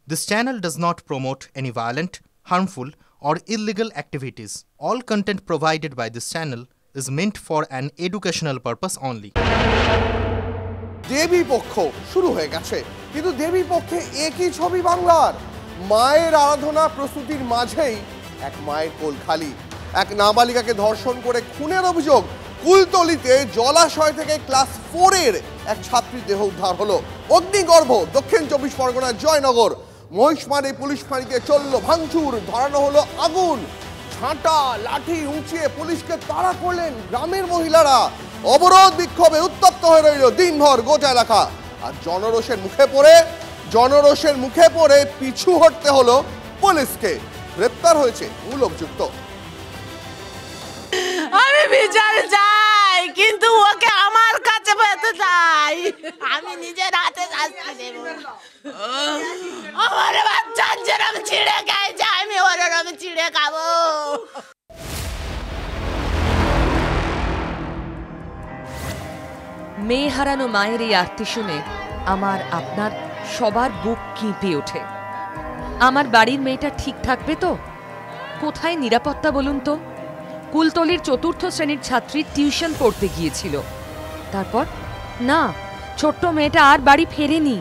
This channel does not promote any violent, harmful, or illegal activities. All content provided by this channel is meant for an educational purpose only. দেবী পক্ষ শুরু হয়ে গেছে, কিন্তু দেবী পক্ষে একই ছবি বাংলার। মায়ের আরাধনা প্রস্তুতির মাঝেই এক মায়ের কোল খালি। এক নাবালিকাকে ধর্ষণ করে খুনের অভিযোগ। কুলতলিতে জলাশয় থেকে ক্লাস 4-এর এক ছাত্রীর দেহ উদ্ধার হলো। অগ্নিগর্ভ, দক্ষিণ 24 পরগনার জয়নগর। মহিষমারি পুলিশ ফাঁড়িতে চলল ভাঙচুর, ধরানো হলো আগুন। ঝাঁটা লাঠি উঁচিয়ে পুলিশকে তাড়া করলেন গ্রামের মহিলারা। অবরোধ বিক্ষোভে উত্তপ্ত হয়ে রইল দিনভর গোটা এলাকা। আর জনরোষের মুখে পড়ে পিছু হটতে হলো পুলিশকে। গ্রেপ্তার হয়েছে মূল অভিযুক্ত। আমি বিচার চাই, কিন্তু ওকে আমার কাছে পেতে চাই। আমি নিজের হাতে শাস্তি দেব। আমার বাচ্চা যেরকম ছিঁড়ে খাইছে, আমি ওরকম ছিঁড়ে খাবো। মেয়ে হারানো মায়ের এই আরতি শুনে আমার আপনার সবার বুক কেঁপে ওঠে। আমার বাড়ির মেয়েটা ঠিক থাকবে তো? কোথায় নিরাপত্তা বলুন তো? কুলতলির 4র্থ শ্রেণীর ছাত্রী টিউশন পড়তে গিয়েছিল। তারপর না, ছোট্ট মেয়েটা আর বাড়ি ফেরেনি।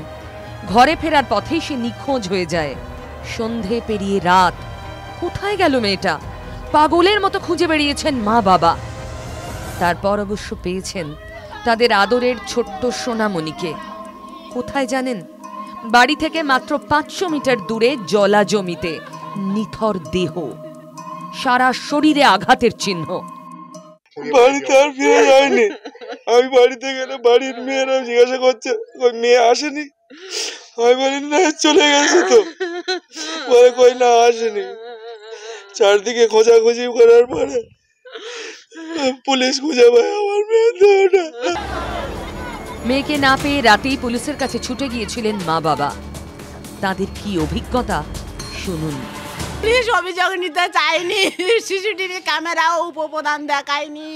ঘরে ফেরার পথেই সে নিখোঁজ হয়ে যায়। সন্ধে পেরিয়ে রাত। কোথায় গেল মেয়েটা? পাগলের মতো খুঁজে বেরিয়েছেন মা বাবা। তারপর অবশ্য পেয়েছেন তাদের আদরের ছোট্ট সোনামণিকে। কোথায় জানেন? বাড়ি থেকে মাত্র 500 মিটার দূরে জলা জমিতে নিথর দেহ, সারা শরীরে আঘাতের চিহ্ন। বাড়িতে আর ফিরে যায়নি। আমি বাড়িতে গেলে বাড়ির মেয়েরা জিজ্ঞাসা করছে ওই মেয়ে আসেনি। আমি বলি না, চলে গেছে তো। বলে কই না, আসেনি। চারদিকে খোঁজাখুঁজি করার পরে পুলিশ খুঁজে পায় আমার মেয়ের দেহটা। মেয়েকে না পেয়ে রাতেই পুলিশের কাছে ছুটে গিয়েছিলেন মা বাবা। তাদের কি অভিজ্ঞতা শুনুন। পুলিশ অভিযোগ নিতে চাইনি, সিসিটিভি ক্যামেরাও উপপ্রধান দেখায়নি।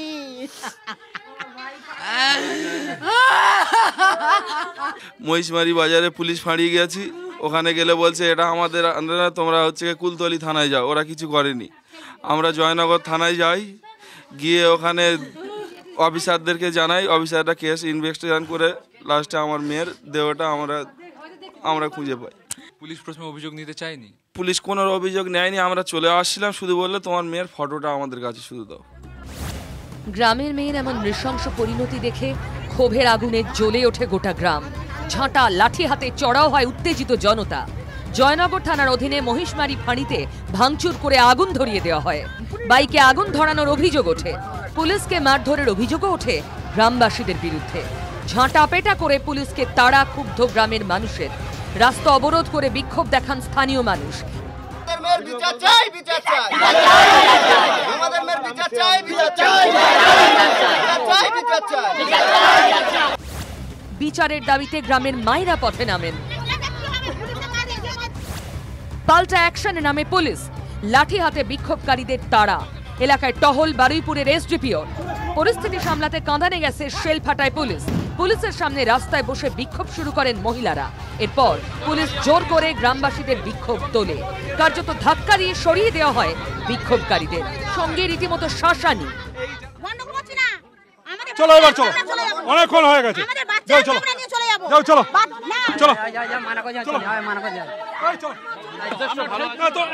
মহিষমারি বাজারে পুলিশ ফাঁড়িয়ে গেছি। ওখানে গেলে বলছে এটা আমাদের, তোমরা হচ্ছে কুলতলি থানায় যাও। ওরা কিছু করেনি। আমরা জয়নগর থানায় যাই, গিয়ে ওখানে অফিসারদেরকে জানাই। অফিসাররা কেস ইনভেস্টিগেশন করে লাস্টে আমার মেয়ের দেহটা আমরা খুঁজে পাই। পুলিশ প্রথমে অভিযোগ নিতে চায়নি। পুলিশ কোনো অভিযোগ নেয়নি। আমরা চলে আসছিলাম, শুধু বললে তোমার মেয়ের ফটোটা আমাদের কাছে শুধু দাও। গ্রামের মেয়ের এমন নৃশংস পরিণতি দেখে ক্ষোভের আগুনে জ্বলে ওঠে গোটা গ্রাম। ঝাঁটা লাঠি হাতে চড়াও হয় উত্তেজিত জনতা। জয়নগর থানার অধীনে মহিষমারি ফাঁড়িতে ভাঙচুর করে আগুন ধরিয়ে দেওয়া হয়। বাইকে আগুন ধরানোর অভিযোগ ওঠে। পুলিশকে মারধরের অভিযোগও ওঠে গ্রামবাসীদের বিরুদ্ধে। ঝাঁটা পেটা করে পুলিশকে তাড়া ক্ষুব্ধ গ্রামের মানুষের। রাস্তা অবরোধ করে বিক্ষোভ দেখান স্থানীয় মানুষ। বিচারের দাবিতে গ্রামের মায়েরা পথে নামেন। পাল্টা অ্যাকশনে নামে পুলিশ। লাঠি হাতে বিক্ষোভকারীদের তাড়া। এলাকায় টহল বারুইপুরের এসডিপিও। পরিস্থিতি সামলাতে কাঁদানে গেছে শেল ফাটায় পুলিশ। পুলিশের সামনে রাস্তায় বসে বিক্ষোভ শুরু করেন মহিলারা। এরপর পুলিশ জোর করে গ্রামবাসীদের বিক্ষোভ তোলে। কার্যত ধাক্কা দিয়ে সরিয়ে দেওয়া হয় বিক্ষোভকারীদের। সঙ্গে রীতিমতো শাসানি। চলো এবার চলো, অনেকক্ষণ হয়ে গেছে। যাও চলো, যাও চলো, চলো।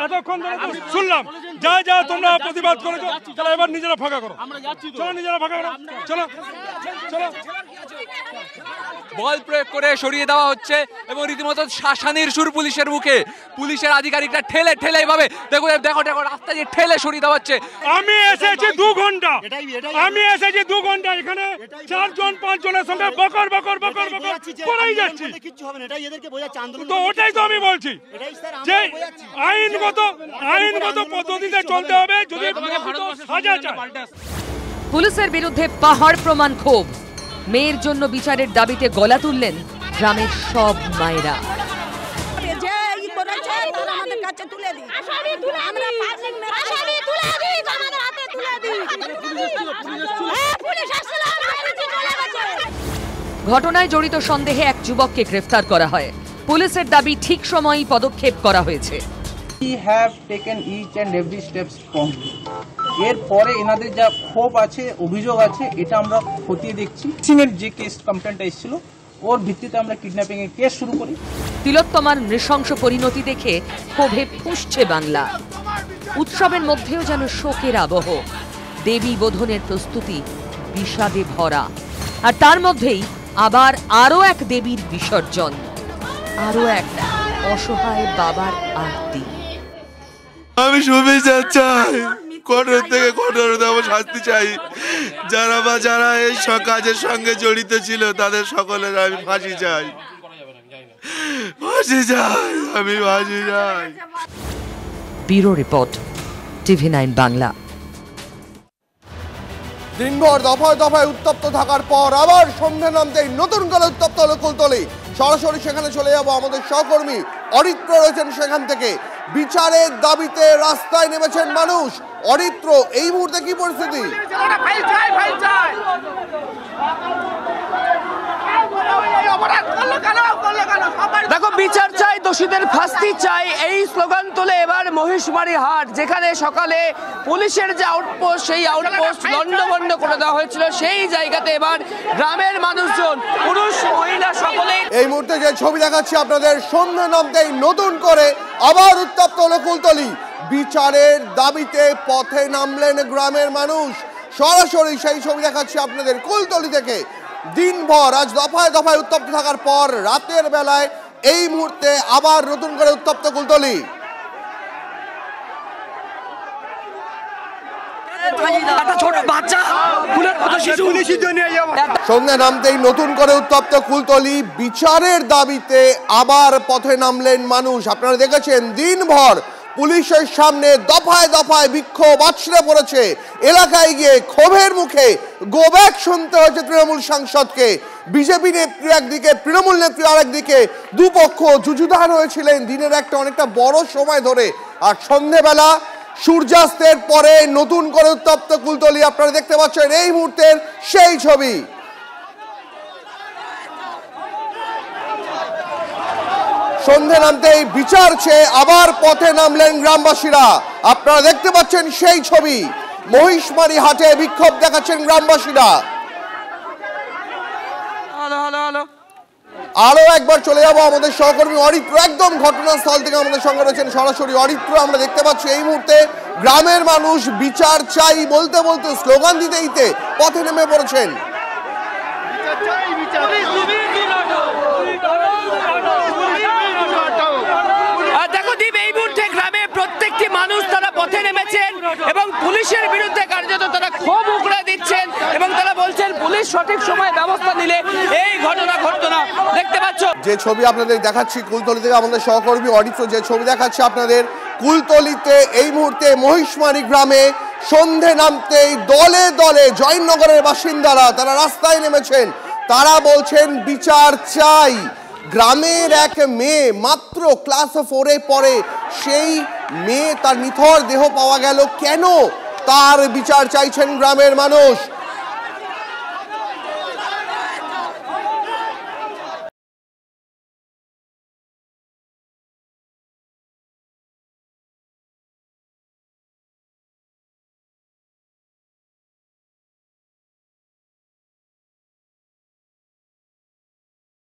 এতক্ষণ ধরে শুনলাম, যা যা তোমরা প্রতিবাদ করেছো, চলো এবার নিজেরা ফাঁকা করো। চলো নিজেরা ফাঁকা করো, চলো চলো। বল প্রয়োগ করে সরিয়ে দেওয়া হচ্ছে এবং রীতিমতো শাসানির সুর পুলিশের মুখে। পুলিশের আধিকারিকরা ঠেলে ঠেলে এইভাবে দেখো দেখো দেখো রাস্তা দিয়ে ঠেলে সরিয়ে দেওয়া হচ্ছে। আমি এসেছি 2 ঘন্টা, এখানে 4 জন 5 জনের সঙ্গে বকর বকর বকর বকর করেই যাচ্ছি। তো ওটাই তো আমি বলছি যে আইনগত পদ্ধতিতে চলতে হবে। যদি সাজা চায়। পুলিশের বিরুদ্ধে পাহাড় প্রমাণ ক্ষোভ। মেয়ের জন্য বিচারের দাবিতে গলা তুললেন গ্রামের সব মায়েরা। ঘটনায় জড়িত সন্দেহে এক যুবককে গ্রেফতার করা হয়। পুলিশের দাবি ঠিক সময়ই পদক্ষেপ করা হয়েছে। We have taken each and every steps promptly. এরপরে এনাদের যা ক্ষোভ আছে, অভিযোগ আছে, এটা আমরা খতিয়ে দেখছি। সিনের যে কেস কমপ্লেন্টটা এসেছিল ওর ভিত্তিতে আমরা কিডন্যাপিং এর কেস শুরু করি। তিলোত্তমার নৃশংস পরিণতি দেখে ক্ষোভে ফুঁসছে বাংলা। উৎসবের মধ্যেও যেন শোকের আবহ। দেবী বোধনের প্রস্তুতি বিষাদে ভরা, আর তার মধ্যেই আবার আরো এক দেবীর বিসর্জন, আরো এক অসহায় বাবার আরতি। আমি সুবিচার চাই, কঠোর থেকে কঠোরতম শাস্তি চাই। যারা এই কাজের সঙ্গে জড়িত ছিল তাদের সকলের আমি ফাঁসি চাই, আমি ফাঁসি চাই। Bureau report, TV9 Bangla. দিনভর দফায় দফায় উত্তপ্ত থাকার পর আবার সন্ধ্যে নামতেই নতুন করে উত্তপ্ত হলো কুলতলি। সরাসরি সেখানে চলে যাব, আমাদের সহকর্মী অরিত্র রয়েছেন সেখান থেকে। বিচারের দাবিতে রাস্তায় নেমেছেন মানুষ। অরিত্র, এই মুহূর্তে কি পরিস্থিতি? দেখো, বিচার চাই, দোষীদের ফাঁসি চাই, এই স্লোগান তোলে এবার মহিষমারি হাট, যেখানে সকালে পুলিশের যে আউটপোস্ট, সেই আউটপোস্ট লন্ডভন্ড করে দেওয়া হয়েছিল, সেই জায়গাতে এবার গ্রামের মানুষজন, পুরুষ মহিলা সকলেই। এই মুহূর্তে যে ছবি দেখাচ্ছি আপনাদের, সন্ধ্যা নামতেই নতুন করে আবার উত্তপ্ত হলো কুলতলি। বিচারের দাবিতে পথে নামলেন গ্রামের মানুষ। সরাসরি সেই ছবি দেখাচ্ছি আপনাদের কুলতলি থেকে। দিনভর আজ দফায় দফায় উত্তপ্ত থাকার পর রাতের বেলায় এই মুহূর্তে আবার নতুন করে উত্তপ্ত কুলতলি। সন্ধ্যা নামতেই নতুন করে উত্তপ্ত কুলতলি। বিচারের দাবিতে আবার পথে নামলেন মানুষ। আপনারা দেখেছেন দিনভর পুলিশের সামনে দফায় দফায় বিক্ষোভ আছড়ে পড়েছে। এলাকায় গিয়ে ক্ষোভের মুখে গো ব্যাক শুনতে হয়েছে তৃণমূল সাংসদকে। বিজেপি নেত্রী একদিকে, তৃণমূল নেত্রী আরেকদিকে, দুপক্ষ যুযুধান হয়েছিলেন দিনের একটা অনেকটা বড় সময় ধরে। আর সন্ধ্যেবেলা সূর্যাস্তের পরে নতুন করে উত্তপ্ত কুলতলি। আপনারা দেখতে পাচ্ছেন এই মুহূর্তের সেই ছবি। সন্ধ্যে নামতেই বিচার চেয়ে আবার পথে নামলেন গ্রামবাসীরা। আপনারা দেখতে পাচ্ছেন সেই ছবি। মহিষমারি হাটে বিক্ষোভ দেখাচ্ছেন গ্রামবাসীরা। আরো একবার চলে যাবো আমাদের সহকর্মী অরিত্র, একদম ঘটনাস্থল থেকে আমাদের সঙ্গে রয়েছেন সরাসরি অরিত্র। আমরা দেখতে পাচ্ছি এই মুহূর্তে গ্রামের মানুষ বিচার চাই বলতে বলতে, স্লোগান দিতে দিতে পথে নেমে পড়েছেন। প্রত্যেকটি মানুষ তারা পথে নেমেছেন এবং পুলিশের বিরুদ্ধে কার্যত তারা ক্ষোভ উগড়ে দিচ্ছেন এবং তারা বলছেন পুলিশ সঠিক সময় ব্যবস্থা নিলে এই ঘটনা ঘটতো না। দেখতে পাচ্ছ যে ছবি আপনাদের দেখাচ্ছি কুলতলি থেকে, আমাদের সহকর্মী অরিত্র যে ছবি দেখাচ্ছে আপনাদের কুলতলিতে এই মুহূর্তে মহিষমারি গ্রামে সন্ধে নামতেই দলে দলে জয়নগরের বাসিন্দারা তারা রাস্তায় নেমেছেন। তারা বলছেন বিচার চাই। গ্রামের এক মেয়ে মাত্র ক্লাস 4-এ পড়ে, সেই মেয়ে তার নিথর দেহ পাওয়া গেল কেন, তার বিচার চাইছেন গ্রামের মানুষ।